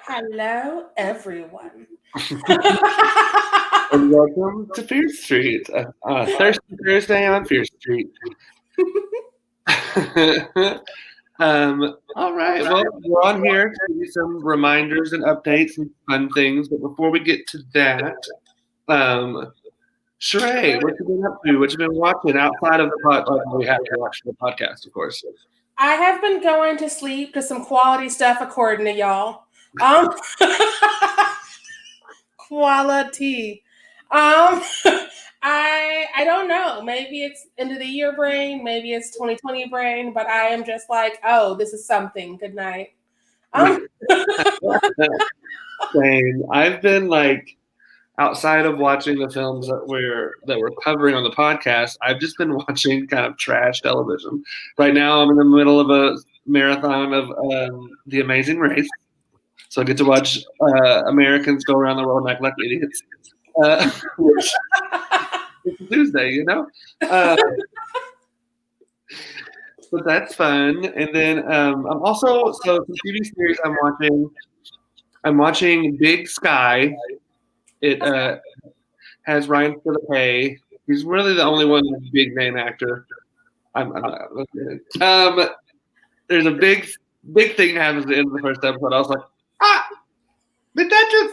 Hello, everyone. And welcome to Fear Street. Thirsty Thursday on Fear Street. All right. Well, we're on here to give you some reminders and updates and fun things. But before we get to that, Sheree, what you been up to? What you been watching outside of the we have to watch the podcast, of course. I have been going to sleep to some quality stuff, according to y'all. Quality. I don't know. Maybe it's end of the year brain. Maybe it's 2020 brain. But I am just like, oh, this is something. Good night. Same. I've been like outside of watching the films that we're covering on the podcast. I've just been watching kind of trash television. Right now, I'm in the middle of a marathon of The Amazing Race, so I get to watch Americans go around the world and act like idiots. Which it's Tuesday, you know. But that's fun. And then I'm also some TV series I'm watching Big Sky. It has Ryan Phillippe. He's really the only one big name actor. I'm not looking at it. There's a big thing happens at the end of the first episode. I was like, did that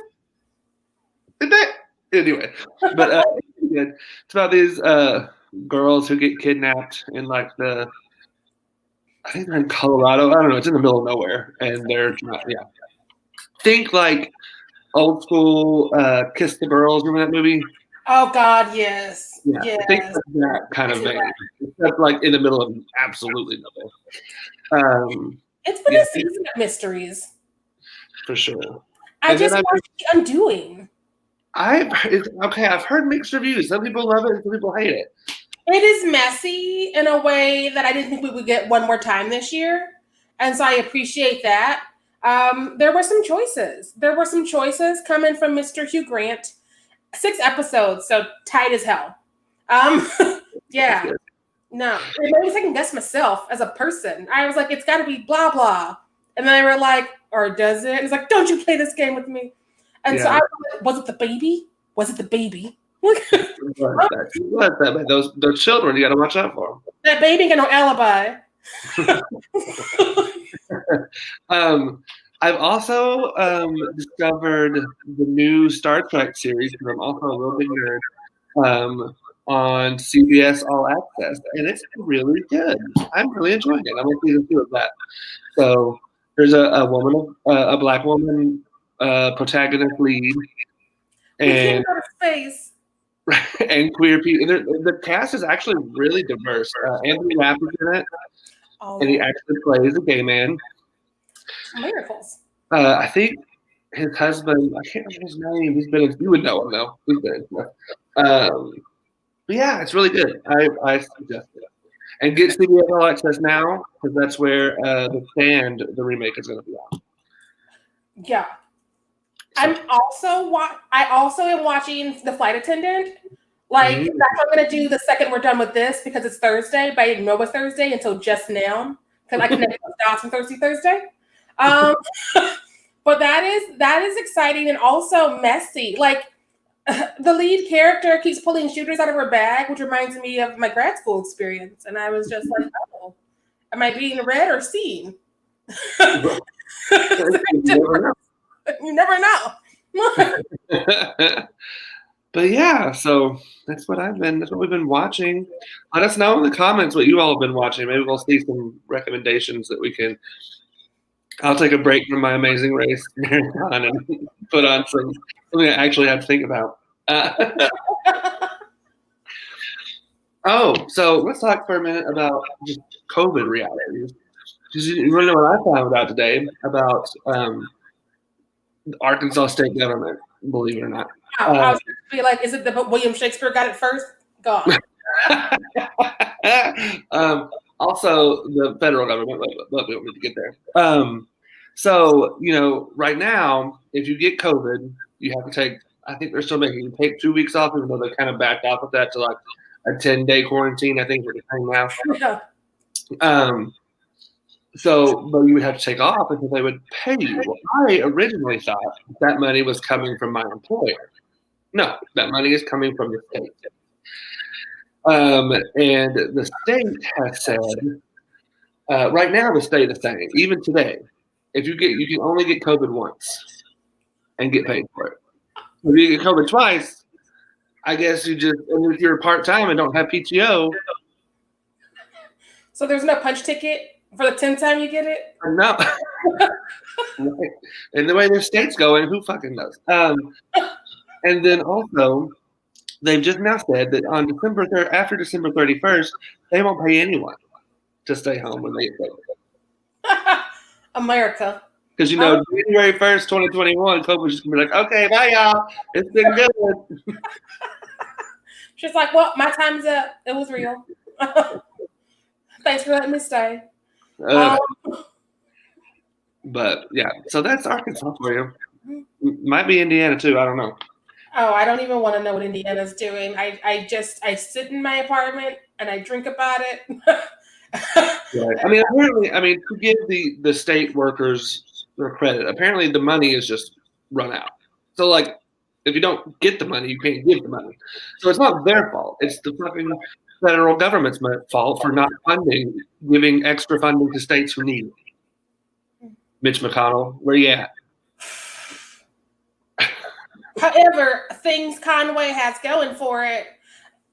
anyway? But it's about these girls who get kidnapped in like I think they're in Colorado. I don't know. It's in the middle of nowhere, and they're think like old school Kiss the Girls. Remember that movie? Oh God, yes. Yeah, yes. think like that kind of thing, except like in the middle of absolutely nowhere. It's been a season of mysteries. For sure. I just watched The Undoing. I've heard mixed reviews. Some people love it, some people hate it. It is messy in a way that I didn't think we would get one more time this year. And so I appreciate that. There were some choices. There were some choices coming from Mr. Hugh Grant. 6 episodes, so tight as hell. Yeah. No. It made me second guess myself as a person. I was like, it's got to be blah, blah. And then they were like, or does it? And it's like, don't you play this game with me. And so I was like, was it the baby? Was it the baby? Those children, you got to watch out for them. That baby got no alibi. I've also discovered the new Star Trek series, because I'm also a real big nerd, on CBS All Access, and it's really good. I'm really enjoying it. I'm on season 2 of that. So there's a black woman protagonist lead, and and queer people. The cast is actually really diverse. Anthony Rapp is in it, and he actually plays a gay man. Miracles. I think his husband, I can't remember his name. You would know him though. He's been but yeah, it's really good. I suggest it. And get CBS All Access now, because that's where The Stand, the remake, is going to be on. Yeah. So. I also am watching The Flight Attendant. Like, that's what I'm going to do the second we're done with this, because it's Thursday, but I didn't know it was Thursday until just now, because I connected those dots from Thursday. But that is exciting and also messy. Like, the lead character keeps pulling shooters out of her bag, which reminds me of my grad school experience. And I was just like, oh, am I being read or seen? You never know. But yeah, so that's what we've been watching. Let us know in the comments what you all have been watching. Maybe we'll see some recommendations that we can. I'll take a break from my Amazing Race marathon and put on something I actually have to think about. So let's talk for a minute about just COVID realities. Because you want to know what I found out today about the Arkansas state government, believe it or not. I was going to be like, is it the William Shakespeare got it first? Gone. Also, the federal government, but we don't need to get there. So, right now, if you get COVID, you have to take, I think they're still making you take 2 weeks off, even though they kind of backed off of that to like a 10-day quarantine, I think, what they're saying now. So, but you would have to take off until they would pay you. Well, I originally thought that money was coming from my employer. No, that money is coming from the state. And the state has said, right now the state is saying, even today, you can only get COVID once and get paid for it. If you get COVID twice, I guess and if you're part-time and don't have PTO. So there's no punch ticket for the 10th time you get it? No. And the way their state's going, who fucking knows? And then also, they've just now said that on after December 31st, they won't pay anyone to stay home when they get COVID. America. Because, January 1st, 2021, COVID was just going to be like, okay, bye, y'all. It's been good. She's like, well, my time's up. It was real. Thanks for letting me stay. But, yeah, so that's Arkansas for you. Might be Indiana, too. I don't know. Oh, I don't even want to know what Indiana's doing. I sit in my apartment and I drink about it. Right. Apparently, to give the state workers their credit, apparently the money is just run out. So, like, if you don't get the money, you can't give the money. So it's not their fault. It's the fucking federal government's fault for not giving extra funding to states who need it. Mitch McConnell, where you at? However, things Conway has going for it.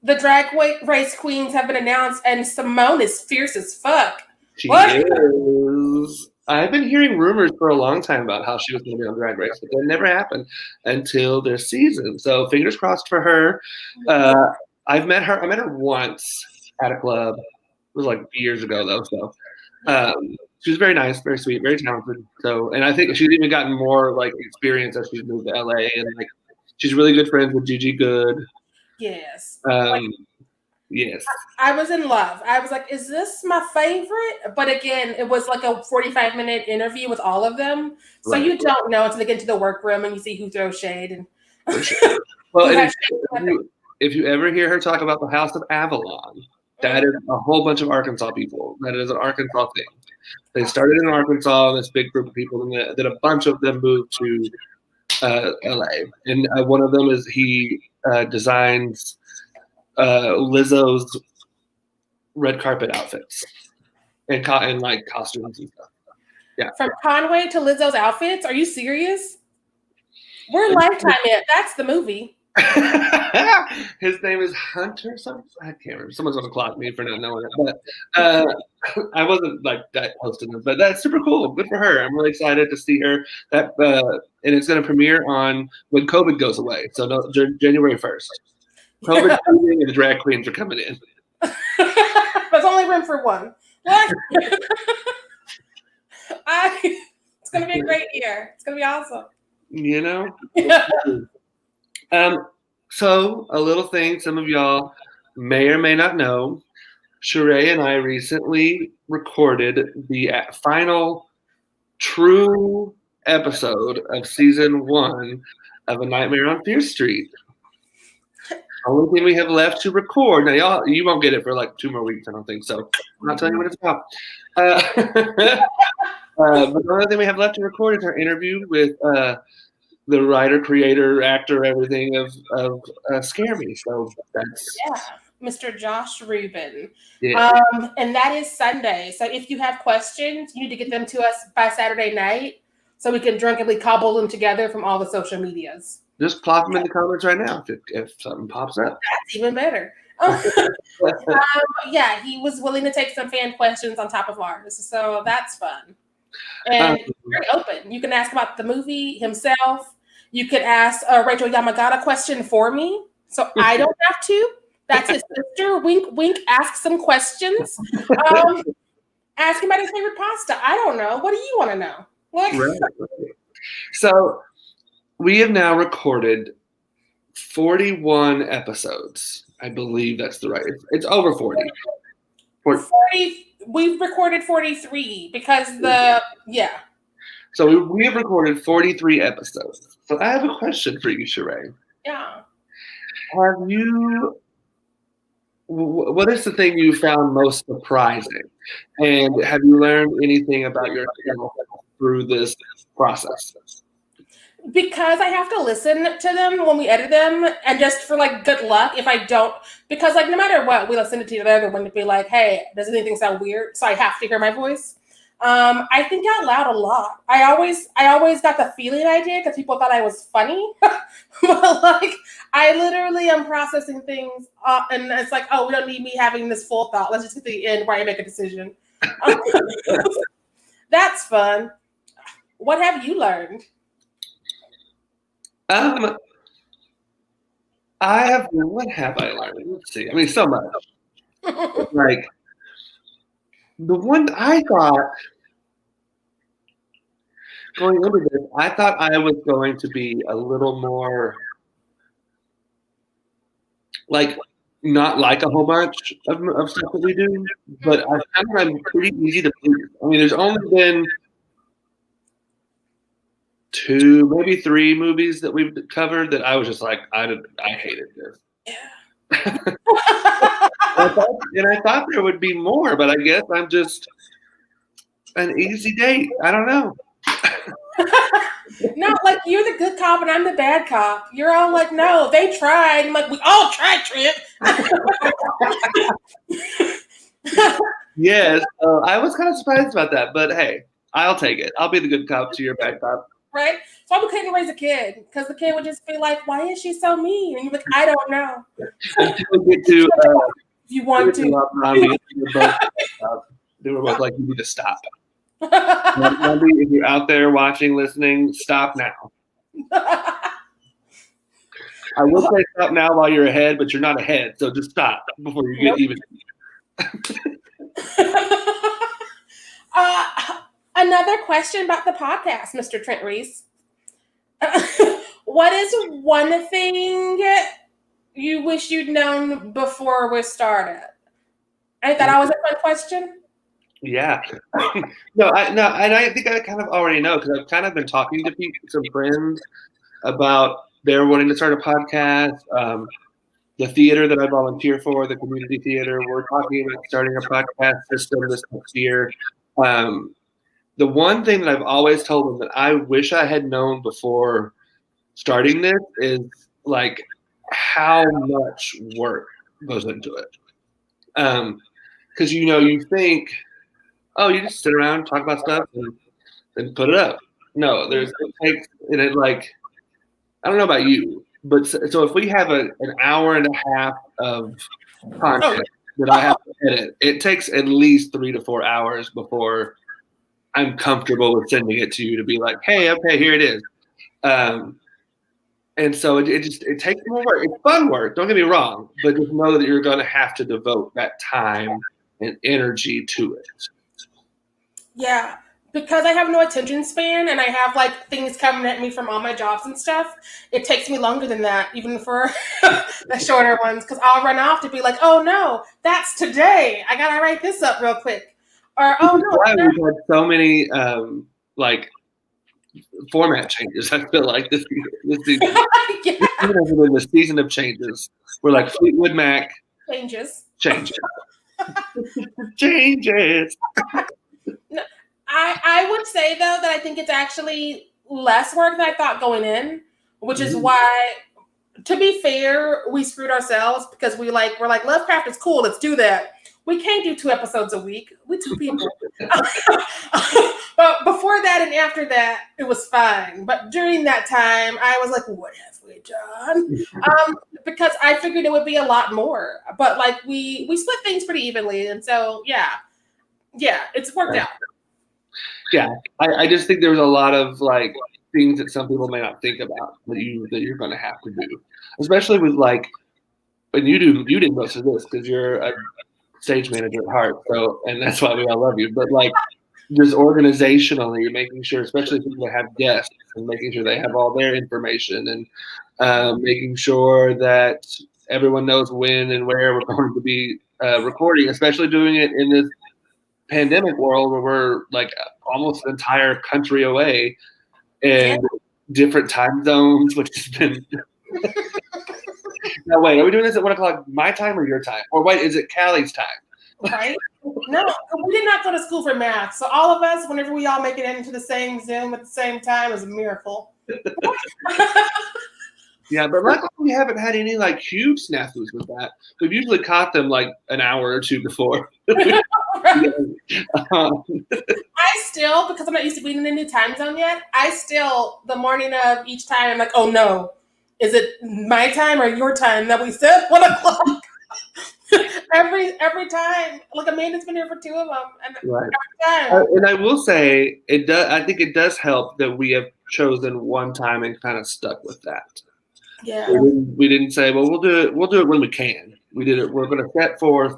The drag race queens have been announced, and Simone is fierce as fuck. She is. I've been hearing rumors for a long time about how she was going to be on Drag Race, but that never happened until this season. So fingers crossed for her. I met her once at a club. It was like years ago, though. So she was very nice, very sweet, very talented. So, and I think she's even gotten more like experience as she's moved to LA, and like she's really good friends with Gigi Good. Yes. Yes. I was in love. I was like, is this my favorite? But again, it was like a 45-minute interview with all of them. So you don't know until they get into the workroom and you see who throws shade. And well, if you ever hear her talk about the House of Avalon, that is a whole bunch of Arkansas people. That is an Arkansas thing. They started in Arkansas, this big group of people, and then a bunch of them moved to LA. And one of them is he designs Lizzo's red carpet outfits and like costumes and stuff. Yeah. From Conway to Lizzo's outfits? Are you serious? We're Lifetime it. That's the movie. His name is Hunter something. I can't remember. Someone's gonna clock me for not knowing it. But I wasn't like that hosting them. But that's super cool. Good for her. I'm really excited to see her. That and it's gonna premiere on when COVID goes away. So January 1st. COVID and the drag queens are coming in. There's only room for one. It's gonna be a great year. It's gonna be awesome. So a little thing some of y'all may or may not know, Sheree and I recently recorded the final true episode of season 1 of A Nightmare on Fierce Street. Only thing we have left to record. Now, you won't get it for like 2 more weeks, I don't think so. I'm not telling you what it's about. But the only thing we have left to record is our interview with the writer, creator, actor, everything of Scare Me. So that's Mr. Josh Rubin. Yeah. And that is Sunday. So if you have questions, you need to get them to us by Saturday night so we can drunkenly cobble them together from all the social medias. Just plop them in the comments right now if something pops up. That's even better. He was willing to take some fan questions on top of ours. So that's fun. And very open. You can ask about the movie himself. You could ask Rachel Yamagata a question for me. So I don't have to. That's his sister. Wink, wink. Ask some questions. Ask him about his favorite pasta. I don't know. What do you want to know? What? Right. So we have now recorded 41 episodes. I believe that's the right. It's over 40. 40. We've recorded 43 because So we have recorded 43 episodes. So I have a question for you, Sheree. Yeah. Have you what is the thing you found most surprising? And have you learned anything about yourself through this process? Because I have to listen to them when we edit them, and just for like good luck, if I don't, because like no matter what, we listen to each other when to be like, hey, does anything sound weird? So I have to hear my voice. I think out loud a lot. I always got the feeling I did because people thought I was funny, but like I literally am processing things, and it's like, oh, we don't need me having this full thought. Let's just get to the end where I make a decision. That's fun. What have you learned? I have. What have I learned? Let's see. I mean, so much. Like the one I thought going into this, I thought I was going to be a little more like not like a whole bunch of stuff that we do, but I found I'm pretty easy to please. I mean, there's only been 2, maybe 3 movies that we've covered that I was just like, I hated this. Yeah. And I thought there would be more, but I guess I'm just an easy date. I don't know. No, like you're the good cop and I'm the bad cop. You're all like, no, they tried. I'm like, we all tried, Trent. Yes, I was kind of surprised about that, but hey, I'll take it. I'll be the good cop to your bad cop. Right? So we couldn't raise a kid because the kid would just be like, why is she so mean? And you're like, I don't know. Until we get to if you want to. They were both like, you need to stop. If you're out there watching, listening, stop now. I will say stop now while you're ahead, but you're not ahead, so just stop before you get even. Another question about the podcast, Mr. Trent Reese. What is one thing you wish you'd known before we started? I thought that was a fun question. Yeah. No, and I think I kind of already know because I've kind of been talking to some friends about they're wanting to start a podcast. The theater that I volunteer for, the community theater, we're talking about starting a podcast system this next year. The one thing that I've always told them that I wish I had known before starting this is like how much work goes into it. Because you think, oh, you just sit around, talk about stuff, and put it up. No, it takes, and it like, I don't know about you, but so if we have an hour and a half of content that I have to edit, it takes at least 3 to 4 hours before I'm comfortable with sending it to you to be like, hey, okay, here it is. And so it takes more work. It's fun work, don't get me wrong, but just know that you're going to have to devote that time and energy to it. Yeah, because I have no attention span and I have like things coming at me from all my jobs and stuff. It takes me longer than that, even for the shorter ones, because I'll run off to be like, oh no, that's today. I gotta write this up real quick. Or oh no, why we've had so many like format changes. I feel like this season, yeah. The season of changes. We're like Fleetwood Mac changes. Changes. No, I would say though that I think it's actually less work than I thought going in, which is why, to be fair, we screwed ourselves because we're like Lovecraft is cool, let's do that. We can't do 2 episodes a week. We 2 people. But before that and after that, it was fine. But during that time, I was like, what have we done? Because I figured it would be a lot more. But like we split things pretty evenly. And so, yeah, it's worked out. Yeah, I just think there's a lot of like things that some people may not think about that you're going to have to do, especially with like, and you did most of this because you're a stage manager at heart, so, and that's why we all love you. But like, just organizationally, you're making sure, especially people that have guests, and making sure they have all their information, and making sure that everyone knows when and where we're going to be recording, especially doing it in this pandemic world where we're like almost an entire country away and different time zones, which has been No, wait, are we doing this at 1 o'clock my time or your time? Or wait, is it Callie's time? Right? No, we did not go to school for math. So all of us, whenever we all make it into the same Zoom at the same time, is a miracle. Yeah, but luckily we haven't had any like huge snafus with that. We've usually caught them like an hour or two before. Right. Um, I still, because I'm not used to being in a new time zone yet, I still, the morning of each time, I'm like, oh no, is it my time or your time that we said 1 o'clock? every time. Like Amanda's been here for 2 of them. And right. every time. And I will say it does. I think it does help that we have chosen one time and kind of stuck with that. Yeah. We didn't say, well, we'll do it when we can. We did it. We're going to set forth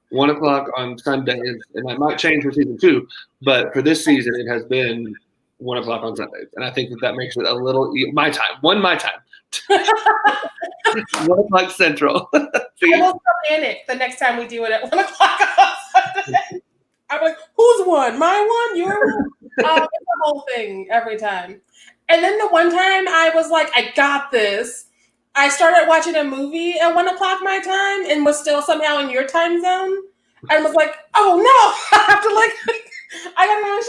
1 o'clock on Sundays, and that might change for season 2. But for this season, it has been 1 o'clock on Sundays, and I think that makes it a little my time. My time. 1 o'clock Central. I will panic the next time we do it at 1 o'clock on Sunday. I'm like, who's one? My one? Your one? It's the whole thing every time. And then the one time I was like, I got this. I started watching a movie at 1 o'clock my time and was still somehow in your time zone. And was like, oh no, I have to I gotta know.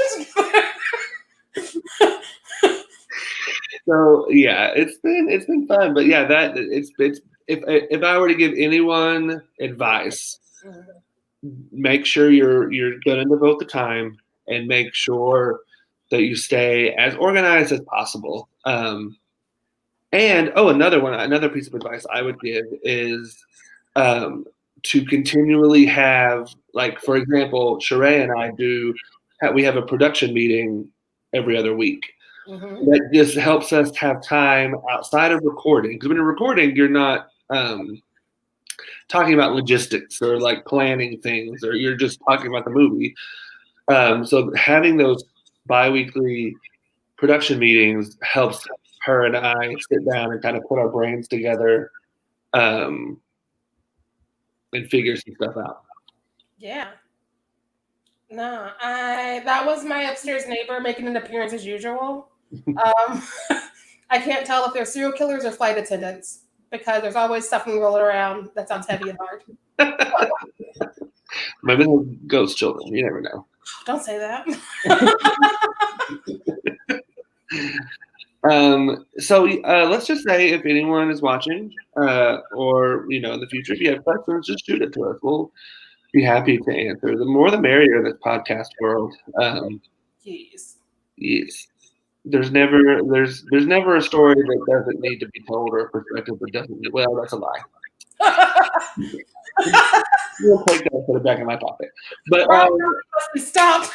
So yeah, it's been fun, but yeah, that it's if I were to give anyone advice, make sure you're gonna devote the time and make sure that you stay as organized as possible. And another piece of advice I would give is to continually have, like, for example, Sheree and I we have a production meeting every other week. Mm-hmm. That just helps us have time outside of recording. Because when you're recording, you're not talking about logistics or like planning things, or you're just talking about the movie. So having those bi-weekly production meetings helps her and I sit down and kind of put our brains together and figure some stuff out. Yeah. No, that was my upstairs neighbor making an appearance as usual. I can't tell if they're serial killers or flight attendants because there's always something rolling around that sounds heavy and hard. Maybe they're ghost children. You never know. Don't say that. So let's just say if anyone is watching or, in the future, if you have questions, just shoot it to us. We'll be happy to answer. The more the merrier in this podcast world. Yes. Yes. There's never a story that doesn't need to be told or a perspective that doesn't. Well, that's a lie. We'll take that and put it back in my pocket. But stop.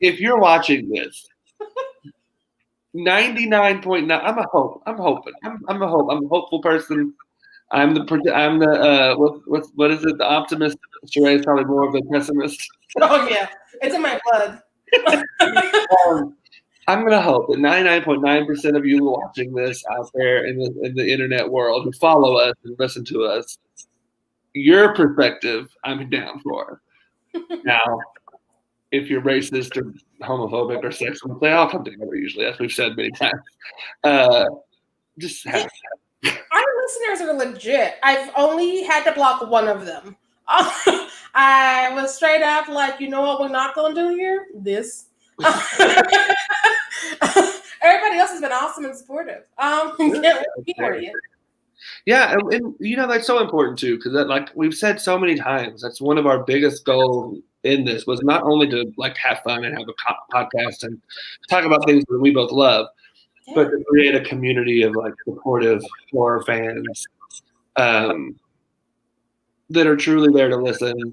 If you're watching this, 99.9. I'm a hoping. I'm a hopeful person. I'm the what is it? The optimist. Sheree is probably more of the pessimist. Oh yeah, it's in my blood. I'm gonna hope that 99.9% of you watching this out there in the internet world who follow us and listen to us, your perspective, I'm down for. Now, if you're racist or homophobic or sexist, they all come together usually, as we've said many times. Just have. Our listeners are legit. I've only had to block one of them. I was straight up like, you know what we're not going to do here? This. Everybody else has been awesome and supportive. Yeah, and that's so important too, because like we've said so many times, that's one of our biggest goals in this was not only to like have fun and have a podcast and talk about things that we both love, but to create a community of like supportive horror fans that are truly there to listen.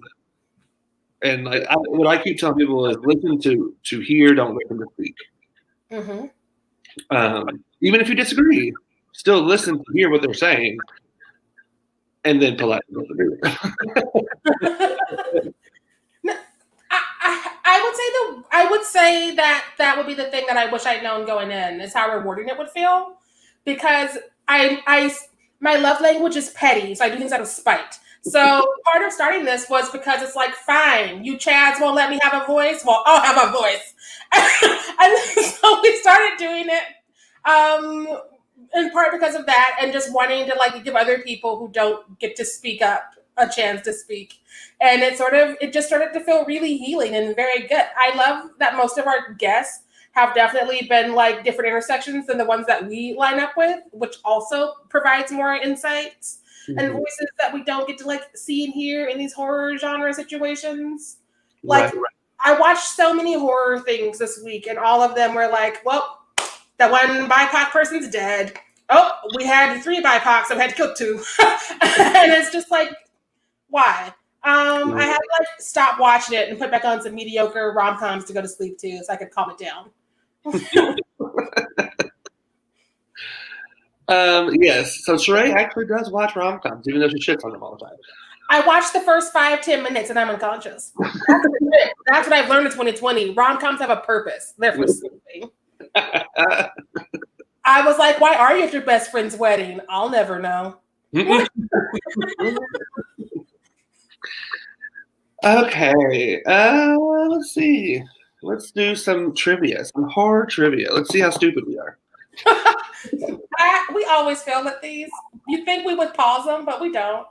And like what I keep telling people is listen to hear, don't listen to speak. Mm-hmm. Even if you disagree, still listen to hear what they're saying, and then politely disagree with them. I would say that would be the thing that I wish I'd known going in is how rewarding it would feel, because my love language is petty, so I do things out of spite. So part of starting this was because it's like, fine, you Chads won't let me have a voice. Well, I'll have a voice. And so we started doing it in part because of that, and just wanting to like give other people who don't get to speak up a chance to speak. And it just started to feel really healing and very good. I love that most of our guests have definitely been like different intersections than the ones that we line up with, which also provides more insights and voices that we don't get to like see and hear in these horror genre situations. Like, right. I watched so many horror things this week, and all of them were like, well, that one BIPOC person's dead. Oh, we had 3 BIPOCs, so we had to kill 2. And it's just like, why? I had to like stop watching it and put back on some mediocre rom-coms to go to sleep to so I could calm it down. Yes, so Sheree actually does watch rom-coms, even though she shits on them all the time. I watched the first 5-10 minutes and I'm unconscious. That's what I've learned in 2020. Rom-coms have a purpose. They're for sleeping. I was like, why are you at your best friend's wedding? I'll never know. Okay, let's see. Let's do some trivia, some horror trivia. Let's see how stupid we are. We always fail at these. You think we would pause them, but we don't.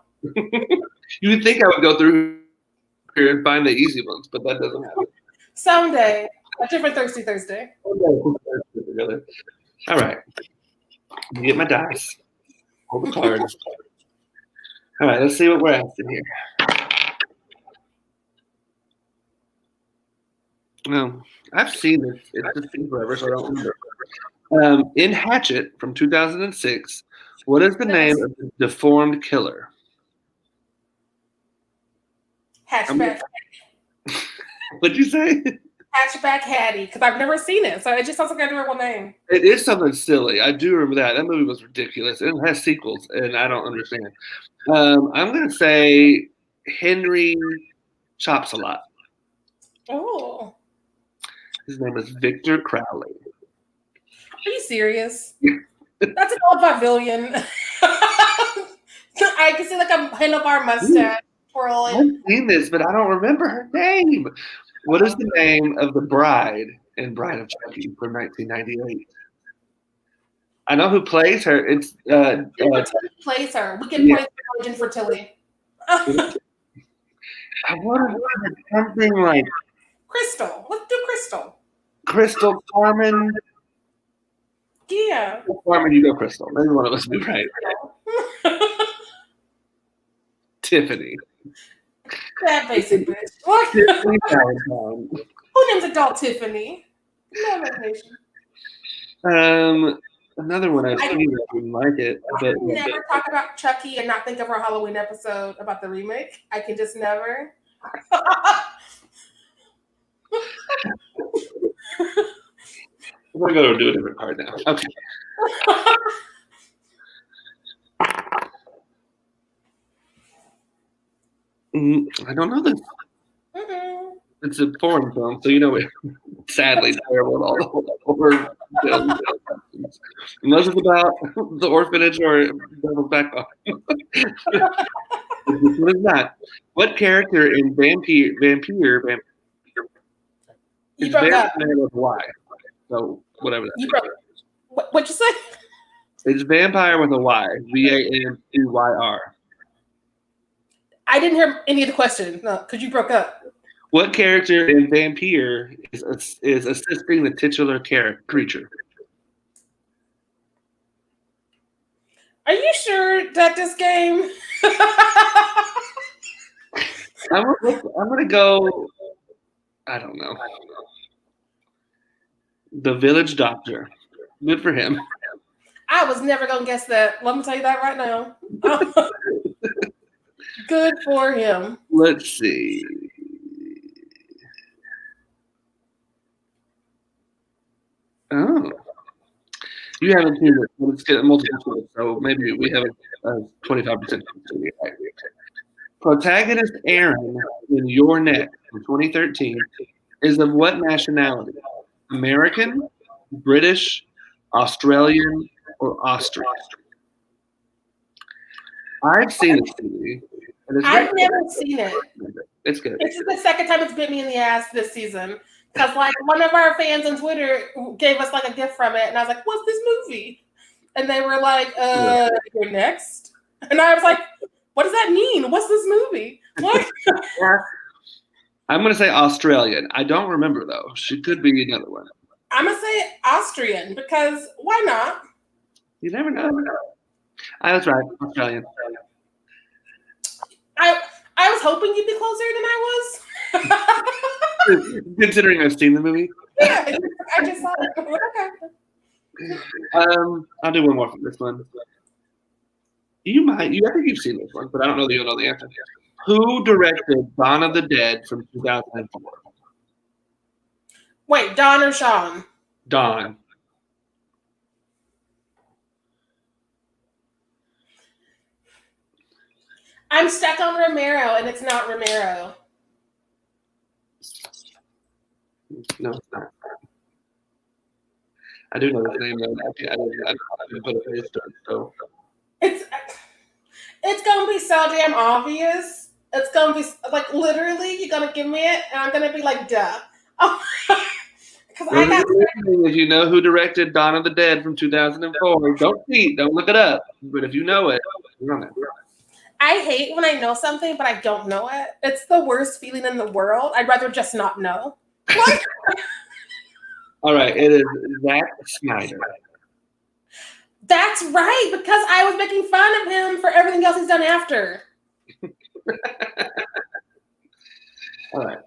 You would think I would go through here and find the easy ones, but that doesn't happen. Someday. A different Thirsty Thursday. All right. Let me get my dice. Hold the cards. All right, let's see what we're asking here. No, I've seen this. It's just been forever, so I don't remember. In Hatchet from 2006, what is the name of the deformed killer? Hatchback. What'd you say? Hatchback Hattie, because I've never seen it, so it just sounds like an adorable name. It is something silly. I do remember that. That movie was ridiculous. It has sequels, and I don't understand. I'm going to say Henry Chops a Lot. Oh. His name is Victor Crowley. Are you serious? That's an old vaudevillian. I can see like a handlebar mustache twirling. I've seen this, but I don't remember her name. What is the name of the bride in Bride of Chucky from 1998? I know who plays her. It's plays her. We can point to infertility. I want to say something like Crystal. Let's do Crystal. Crystal Carmen. Yeah. Carmen, you go Crystal. Maybe one of us will be right. Tiffany. That basic bitch. Tiffany Who names a dog Tiffany? Another one I've seen that wouldn't like it. But never talk about Chucky and not think of our Halloween episode about the remake. I can just never. We're going to do a different card now. Okay. I don't know this. It's a foreign film, so you know it. Sadly, terrible at all the horror films. Unless it's about the orphanage or Devil's Backbone. This one is not. What character in Vampire you is broke Vampire up. with a Y? So whatever that you broke. What'd you say? It's Vampire with a Y. VAMPYR. I didn't hear any of the question. No, because you broke up. What character in Vampire is assisting the titular creature? Are you sure that this game? I'm gonna go. I don't know. The Village Doctor. Good for him. I was never gonna guess that. Let me tell you that right now. Good for him. Let's see. Oh, you haven't seen it. Let's get multiple choice, so maybe we have a 25%. Protagonist Aaron in Your Neck from 2013 is of what nationality? American, British, Australian, or Austrian? I've seen this movie. I've never seen it. It's good. This is the second time it's bit me in the ass this season. Because like one of our fans on Twitter gave us like a gift from it, and I was like, "What's this movie?" And they were like, you're next. And I was like, what does that mean? What's this movie? What? I'm going to say Australian. I don't remember, though. She could be another one. I'm going to say Austrian because why not? You never know. I was right. Australian. I was hoping you'd be closer than I was. Considering I've seen the movie. Yeah, I just saw it. Okay. I'll do one more from this one. I think you've seen this one, but I don't know that you'll know the answer. Who directed Dawn of the Dead from 2004? Wait, Don or Sean? Dawn. I'm stuck on Romero, and it's not Romero. No, it's not. I do know his name, though. I didn't put a face to it, so. It's gonna be so damn obvious. It's gonna be like literally, you're gonna give me it, and I'm gonna be like, duh. Because if you know who directed Dawn of the Dead from 2004, don't cheat, don't look it up. But if you know it, you're on it. I hate when I know something, but I don't know it. It's the worst feeling in the world. I'd rather just not know. All right, it is Zack Snyder. That's right, because I was making fun of him for everything else he's done after. All right.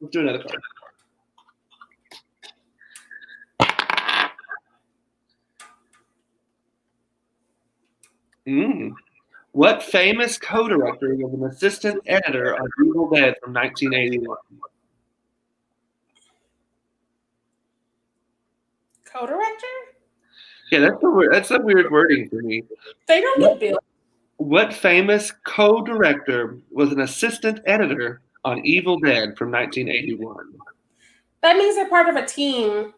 Let's do another card. What famous co-director was an assistant editor on Evil Dead from 1981? Co-director? Yeah, that's a weird wording for me. They don't get billed. What famous co-director was an assistant editor on Evil Dead from 1981? That means they're part of a team.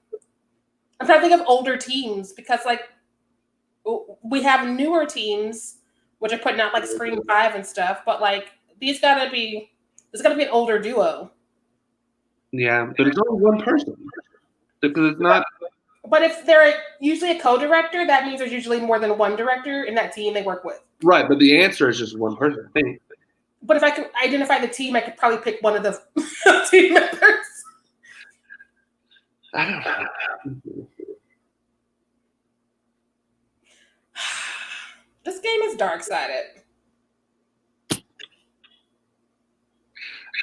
I'm trying to think of older teams because, like, we have newer teams which are putting out like Scream 5 and stuff, but like there's gotta be an older duo. Yeah, but it's only one person because it's not. But if they're usually a co-director, that means there's usually more than one director in that team they work with. Right, but the answer is just one person, I think. But if I could identify the team, I could probably pick one of the team members. I don't know. This game is dark-sided.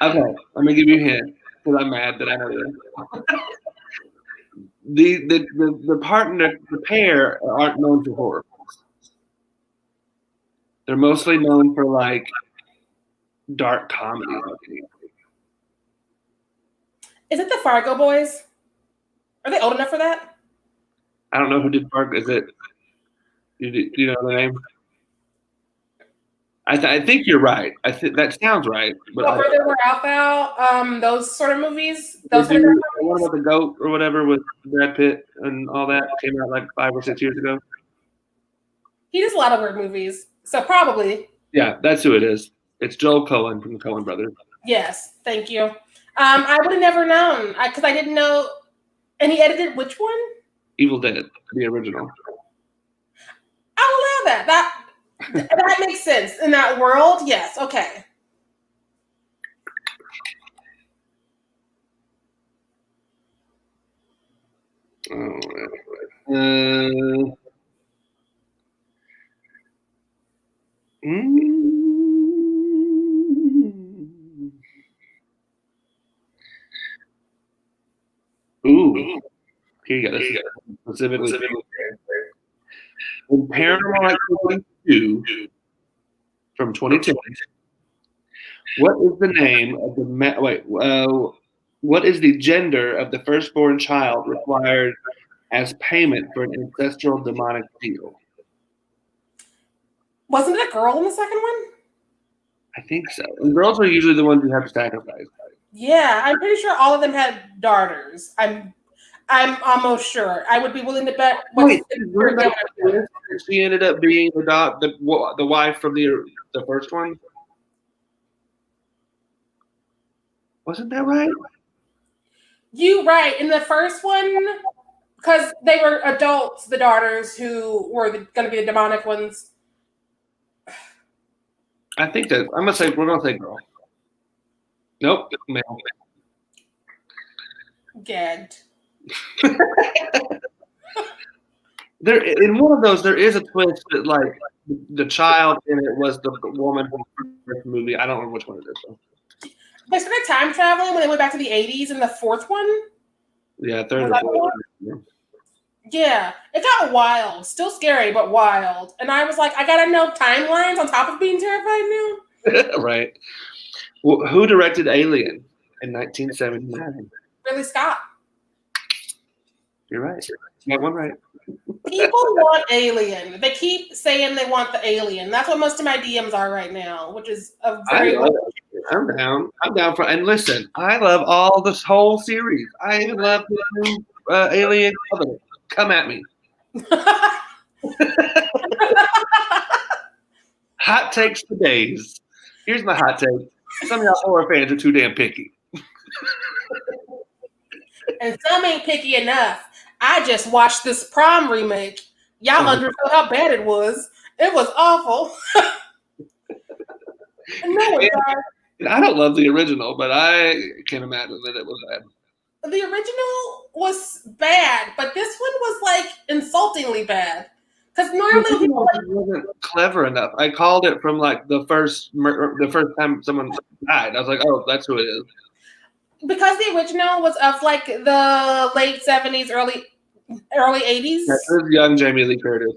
Okay, I'm gonna give you a hint because I'm mad that I know this. The pair aren't known for horror. They're mostly known for like dark comedy. Is it the Fargo boys? Are they old enough for that? I don't know who did Fargo. Is it? Do you know the name? I think you're right. I think that sounds right. But Where they were out now, those sort of movies. What about the Goat or whatever with Brad Pitt and all that came out like 5 or 6 years ago? He does a lot of weird movies, so probably. Yeah, that's who it is. It's Joel Coen from the Coen Brothers. Yes, thank you. I would have never known because I didn't know. And he edited which one? Evil Dead, the original. I'll allow that. That makes sense in that world. Yes. Okay. Ooh. Here you go. This is specifically. In Paranormal Activity 2 from 2010, what is the name of the what is the gender of the firstborn child required as payment for an ancestral demonic deal? Wasn't it a girl in the second one? I think so. And girls are usually the ones who have to sacrifice. Yeah, I'm pretty sure all of them had daughters. I'm almost sure. I would be willing to bet. Wait, she ended up being the wife from the first one. Wasn't that right? You right. In the first one, because they were adults, the daughters who were going to be the demonic ones. I think that we're gonna say girl. Nope, male. Gagged. There in one of those, there is a twist that like the child in it was the woman from the first movie. I don't remember which one it is. Though. They started time traveling when they went back to the 80s in the fourth one. Yeah, third or fourth. Yeah, it got wild. Still scary, but wild. And I was like, I gotta know timelines on top of being terrified now. Right. Well, who directed Alien in 1979? Ridley Scott. You're right. You got one right. People want Alien. They keep saying they want the Alien. That's what most of my DMs are right now, which is a very. I'm down. I'm down for. And listen, I love all this whole series. I even love the new Alien Covenant. Come at me. Hot takes for days. Here's my hot take. Some of y'all horror fans are too damn picky. And some ain't picky enough. I just watched this Prom remake. Y'all understood how bad it was. It was awful. I don't love the original, but I can imagine that it was bad. The original was bad, but this one was like insultingly bad. Because normally people wasn't clever enough. I called it from like the first time someone died. I was like, oh, that's who it is. Because the original was of like the late 70s, early 80s. That was young Jamie Lee Curtis.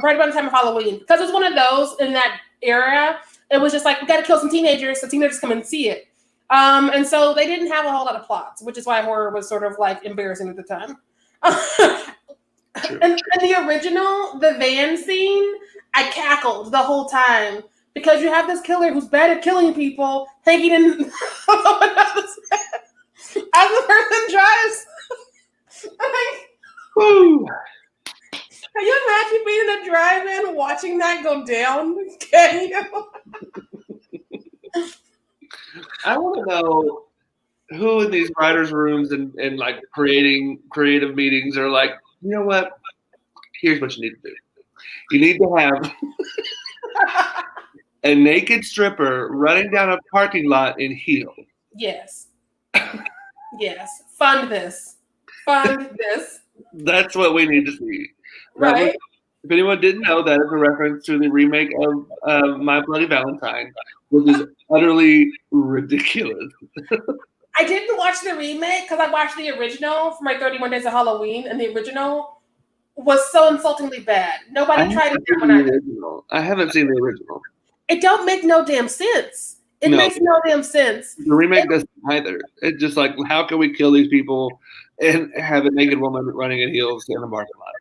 Right about the time of Halloween. Because it was one of those in that era. It was just like, we got to kill some teenagers, so teenagers come and see it. And so they didn't have a whole lot of plots, which is why horror was sort of like embarrassing at the time. And the original, the van scene, I cackled the whole time because you have this killer who's bad at killing people, thinking as the person drives. Woo. Can you imagine being in a drive-in watching that go down? Can you? I want to know who in these writers' rooms and like creating creative meetings are like, you know what? Here's what you need to do. You need to have a naked stripper running down a parking lot in heels. Yes. Yes. Fund this. That's what we need to see. Right? If anyone didn't know, that is a reference to the remake of My Bloody Valentine, which is utterly ridiculous. I didn't watch the remake because I watched the original for my 31 Days of Halloween, and the original was so insultingly bad. Nobody tried to do it. I haven't seen the original. It don't make no damn sense. It makes no damn sense. The remake doesn't either. It's just like, how can we kill these people and have a naked woman running in heels in a parking lot?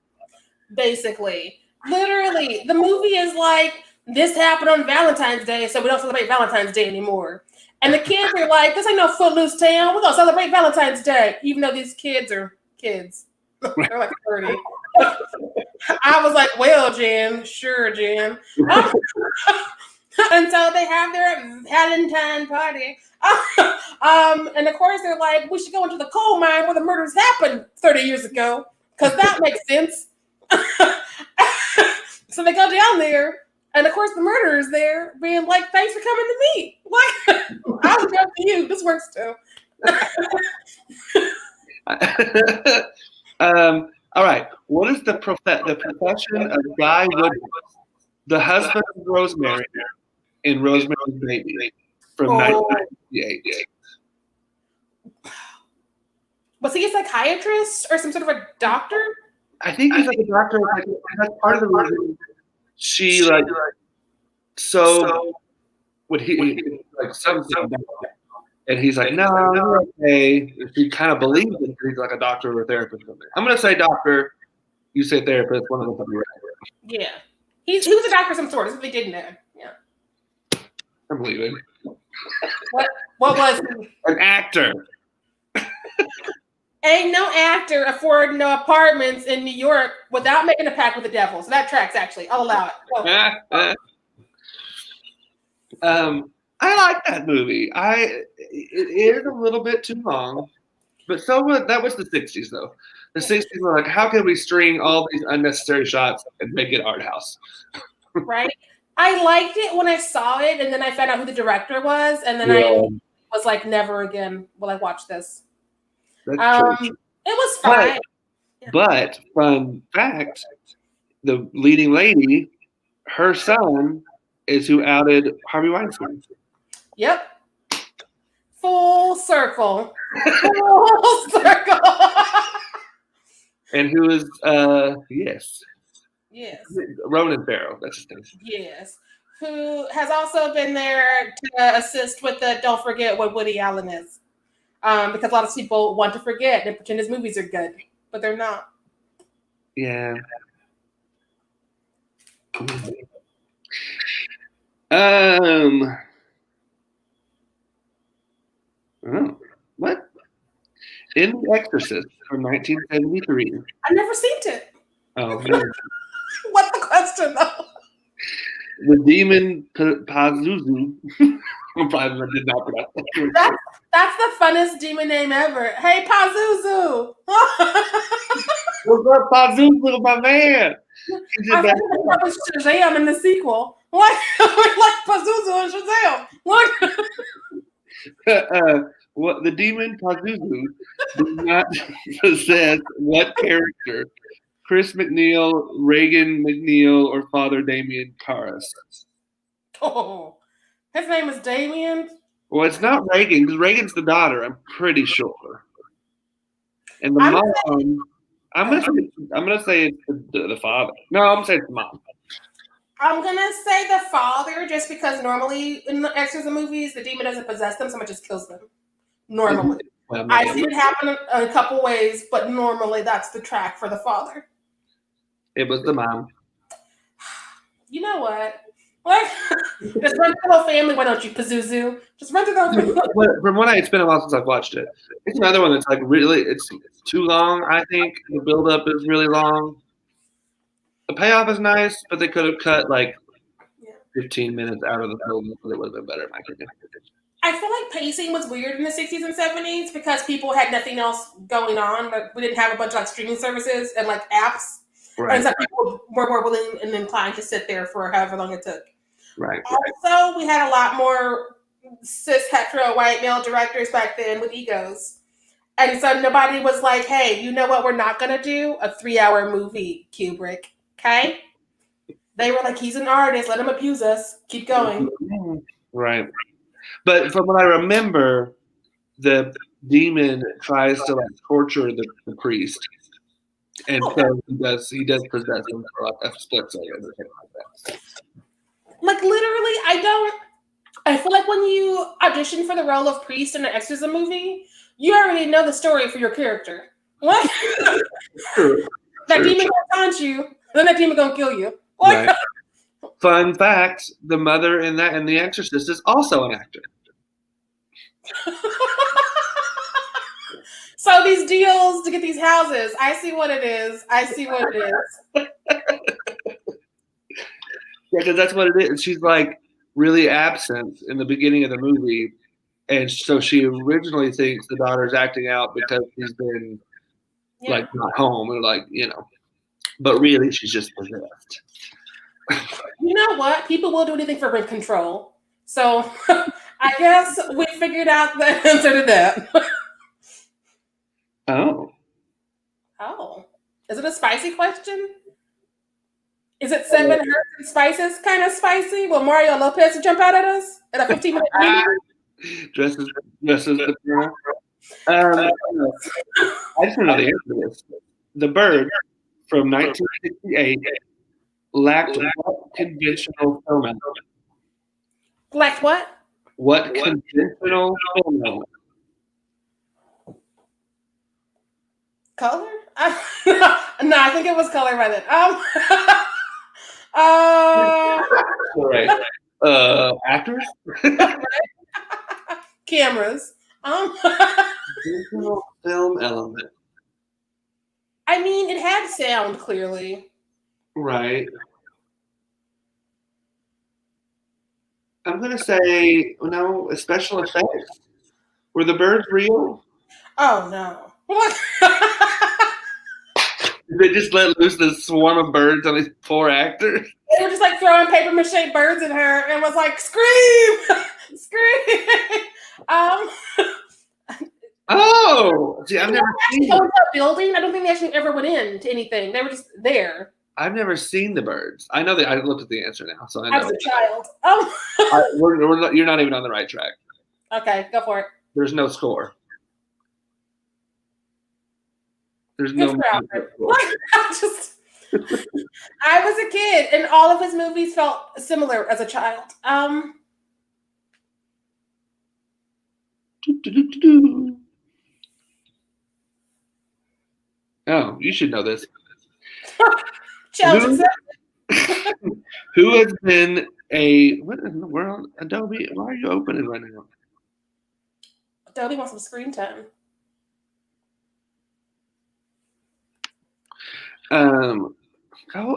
Basically. Literally. The movie is like, this happened on Valentine's Day, so we don't celebrate Valentine's Day anymore. And the kids are like, this ain't no Footloose town. We're going to celebrate Valentine's Day, even though these kids are kids. They're like 30. I was like, well, Jen, sure, Jen. And so they have their Valentine party. And of course, they're like, we should go into the coal mine where the murders happened 30 years ago, because that makes sense. So they go down there. And of course, the murderer is there, being like, "Thanks for coming to me. Like, I was up to you. This works too." All right. What is the profession of Guy Woodhouse, the husband of Rosemary in Rosemary's Baby from 1998? Was he a psychiatrist or some sort of a doctor? I think he's like a doctor. Like, that's part of the reason she like. So would he like something? And he's like, no, you're okay. She kind of believes that he's like a doctor or a therapist. I'm going to say doctor. You say therapist. One of them will be right. Yeah. He was a doctor of some sort. That's what they did know. Yeah. I'm leaving. What was he? An actor. Ain't no actor afford no apartments in New York without making a pact with the devil. So that tracks, actually. I'll allow it. I like that movie. It is a little bit too long. But that was the 60s, though. The 60s were like, how can we string all these unnecessary shots and make it art house? Right? I liked it when I saw it, and then I found out who the director was, and then I was like, never again will I watch this. That's true. It was fine. But fun fact, the leading lady, her son is who outed Harvey Weinstein. Yep. Full circle. Full circle. And who is, yes. Yes. Ronan Farrow, that's his name. Yes. Who has also been there to assist with the don't forget what Woody Allen is. Because a lot of people want to forget and pretend his movies are good, but they're not. Yeah. What? In The Exorcist from 1973. I've never seen it. Oh, man. What's the question, though? The demon Pazuzu. I probably did not pronounce that. That's the funnest demon name ever. Hey, Pazuzu. What's up, Pazuzu, my man? I think that was Shazam in the sequel. What? Like Pazuzu and Shazam. What the demon Pazuzu does not possess what character? Chris McNeil, Reagan McNeil, or Father Damien Karras? Oh, his name is Damien. Well, it's not Reagan because Reagan's the daughter. I'm pretty sure. And the mom, I'm gonna say it's the father. No, I'm gonna say it's the mom. I'm gonna say the father, just because normally in the exorcism movies, the demon doesn't possess them, someone just kills them. Normally, well, I've seen it happen a couple ways, but normally that's the track for the father. It was the mom. You know what? Like, just run through the whole family. Why don't you, Pazuzu? Just run through the whole family. From what it's been a while since I've watched it. It's another one that's like really, it's too long. I think the build-up is really long. The payoff is nice, but they could have cut like 15 minutes out of the film, so it would have been better in my opinion. I feel like pacing was weird in the 60s and 70s because people had nothing else going on. Like, we didn't have a bunch of like streaming services and like apps. Right. And so people were more willing and inclined to sit there for however long it took. Right. Also, we had a lot more cis hetero white male directors back then with egos. And so nobody was like, hey, you know what we're not going to do? A 3-hour movie, Kubrick. Okay? They were like, he's an artist. Let him abuse us. Keep going. Right. But from what I remember, the demon tries to like torture the priest. And so he does possess him for like a split second or something like that. Like literally, I feel like when you audition for the role of priest in an exorcism movie, you already know the story for your character. What? That demon gonna taunt you, then that demon gonna kill you. Right. Fun fact: the mother in The Exorcist is also an actor. So these deals to get these houses, I see what it is. Yeah, because that's what it is. She's like really absent in the beginning of the movie, and so she originally thinks the daughter's acting out because she's been like not home or like but really she's just possessed. You know what? People will do anything for rent control. So I guess we figured out the answer to that. Oh. Is it a spicy question? Is it 7 herbs and spices kind of spicy? Will Mario Lopez jump out at us at a 15-minute movie? Dresses the girl. I just want to know the answer to this. The Bird from 1968 lacked what conventional film element? Lacked what? What conventional film element? Color? No, I think it was color by then. Right. Actors? Cameras. Conventional film element. I mean, it had sound clearly. Right. I'm gonna say no. Special effects. Were the birds real? Oh no. They just let loose this swarm of birds on these poor actors. They were just like throwing paper mache birds at her and was like, scream! Scream! Um, Oh, see, I've never seen. go into a building. I don't think they actually ever went into anything. They were just there. I've never seen the birds. I know that. I looked at the answer now, so I I was know. a child. Oh, We're not, you're not even on the right track. okay, go for it. There's no score. There's Good no for Alfred. score. I was a kid, and all of his movies felt similar as a child. Oh, you should know this. Challenge Who, who has been a what in the world? Adobe, why are you opening right now? Adobe wants some screen time. Go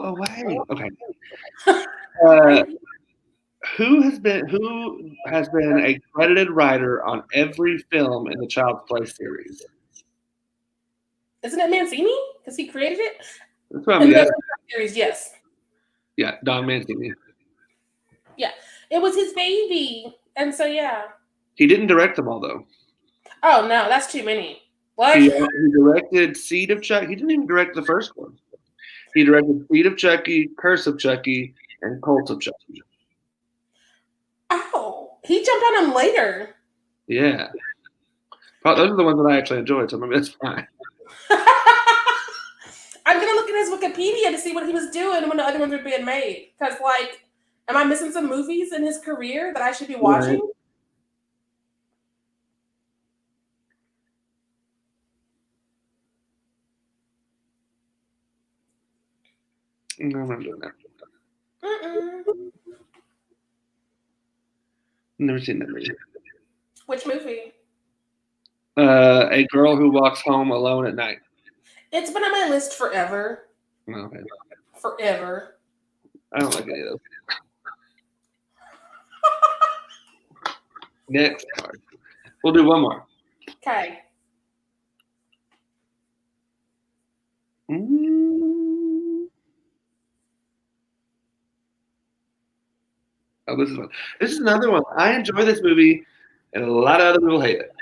away. Okay. Who has been a credited writer on every film in the Child's Play series? Isn't it Mancini? Because he created it? That's what I'm In the guessing. series, yes. Yeah, Don Mancini. Yeah. It was his baby. And so, yeah. He didn't direct them all, though. Oh, no, that's too many. What? He directed Seed of Chucky. He didn't even direct the first one. He directed Seed of Chucky, Curse of Chucky, and Cult of Chucky. Oh, he jumped on him later. Yeah. Those are the ones that I actually enjoyed, so maybe that's fine. I'm going to look at his Wikipedia to see what he was doing when the other ones were being made. Because, like, am I missing some movies in his career that I should be watching? Right. No, I'm not doing that. Never seen that movie. Which movie? A Girl Who Walks Home Alone at Night. It's been on my list forever. Okay. Forever. I don't like any of those. Next card. We'll do one more. Okay. Oh, this is one. This is another one. I enjoy this movie, and a lot of other people hate it.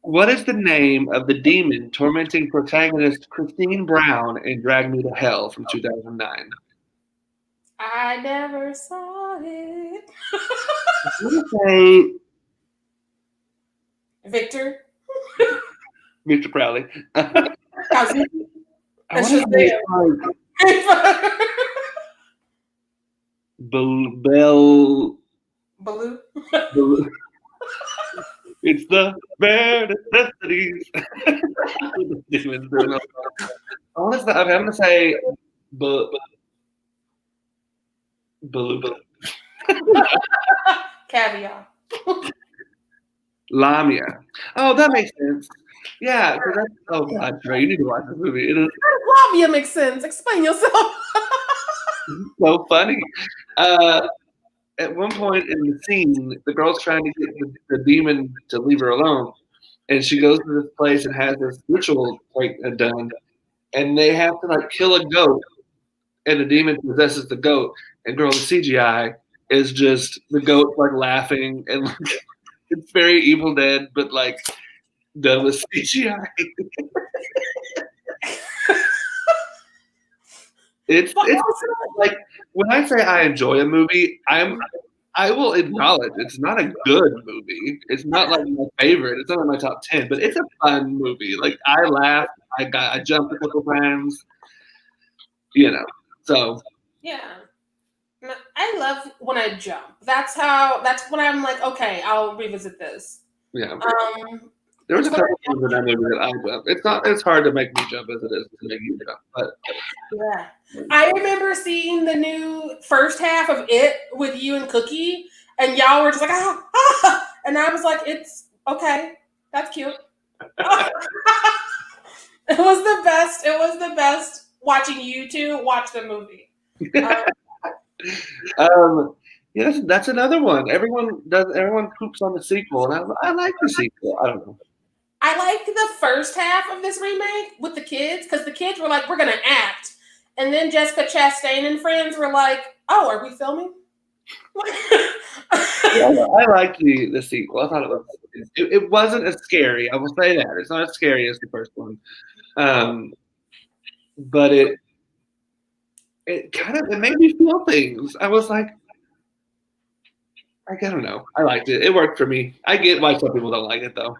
What is the name of the demon tormenting protagonist Christine Brown in Drag Me to Hell from 2009? I never saw it. I'm going to Victor. say Victor Crowley. I That's want to just say Baloo. It's the bare necessities. Honestly, I'm going to say Baloo. Caviar. Lamia. Oh, that makes sense. Yeah, that's, oh God, Trey, you need to watch this movie. It is Lamia makes sense. Explain yourself. so funny. At one point in the scene, the girl's trying to get the demon to leave her alone, and she goes to this place and has this ritual like done, and they have to like kill a goat, and the demon possesses the goat, and girl, the CGI is just the goat like laughing, and like, it's very Evil Dead, but like done with CGI. It's like when I say I enjoy a movie, I will acknowledge it's not a good movie. It's not like my favorite. It's not in my top 10, but it's a fun movie. Like I laughed, I jumped a couple times, you know. So yeah, I love when I jump. That's when I'm like, okay, I'll revisit this. yeah. There was a couple times in that movie that I jumped. It's not as hard to make me jump as it is to make you jump. But yeah, I remember seeing the new first half of It with you and Cookie, and y'all were just like, and I was like, it's okay, that's cute. It was the best. It was the best watching you two watch the movie. Yes, that's another one. Everyone poops on the sequel, and I like the sequel. I don't know. I like the first half of this remake with the kids because the kids were like, "We're gonna act," and then Jessica Chastain and friends were like, "Oh, are we filming?" Yeah, I liked the sequel. I thought it wasn't as scary. I will say that it's not as scary as the first one, but it it made me feel things. I was like, I don't know. I liked it. It worked for me. I get why some people don't like it though.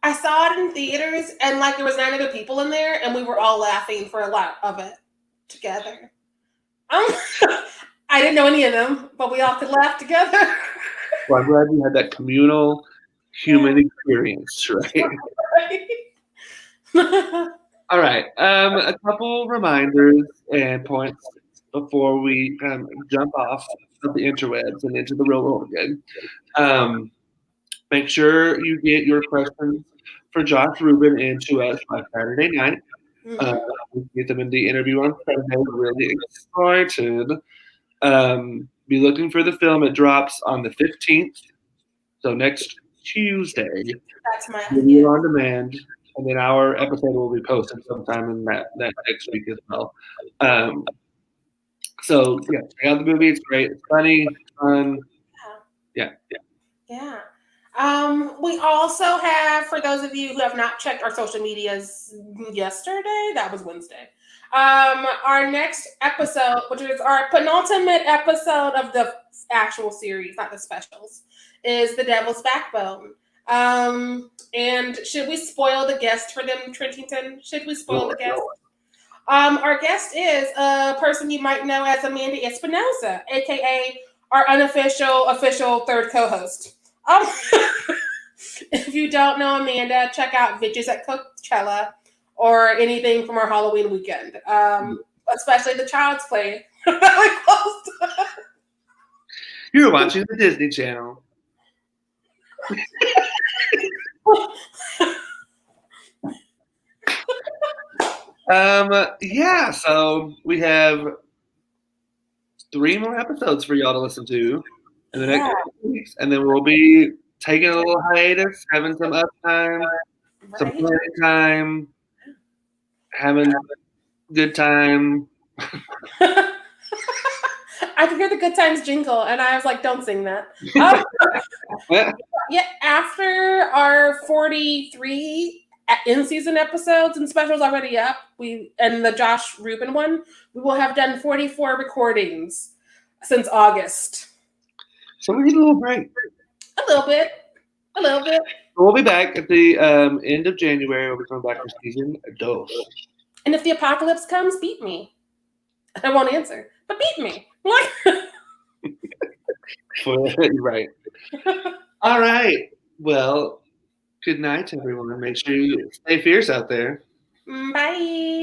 I saw it in theaters, and like there was 9 other people in there, and we were all laughing for a lot of it together. Um, I didn't know any of them, but we all could laugh together. Well, I'm glad you had that communal human experience, right? All right. A couple reminders and points before we jump off of the interwebs and into the real world again. Make sure you get your questions for Josh Rubin into us by Saturday night. We get them in the interview on Sunday. We're really excited. Be looking for the film. It drops on the 15th, so next Tuesday. That's my Video on demand, and then our episode will be posted sometime in that next week as well. So yeah, check out the movie. It's great. It's funny, fun. Yeah. We also have, for those of you who have not checked our social medias yesterday, that was Wednesday. Our next episode, which is our penultimate episode of the actual series, not the specials, is The Devil's Backbone. And should we spoil the guest for them, Trentington? Should we spoil the guest? Our guest is a person you might know as Amanda Espinosa, aka our official third co-host. If you don't know Amanda, check out Bitches at Coachella or anything from our Halloween weekend, especially the Child's Play. You're watching the Disney Channel. Yeah, so we have 3 more episodes for y'all to listen to in the next weeks, and then we'll be taking a little hiatus, having some up time, some planning time, having a good time. I could hear the Good Times jingle, and I was like, "Don't sing that." Yeah, after our 43 in-season episodes and specials already up, and the Josh Rubin one, we will have done 44 recordings since August. So we need a little break. A little bit. We'll be back at the end of January. We'll be coming back for season 2. And if the apocalypse comes, beat me. I won't answer, but beat me. Right. All right. Well, good night, everyone. Make sure you stay fierce out there. Bye.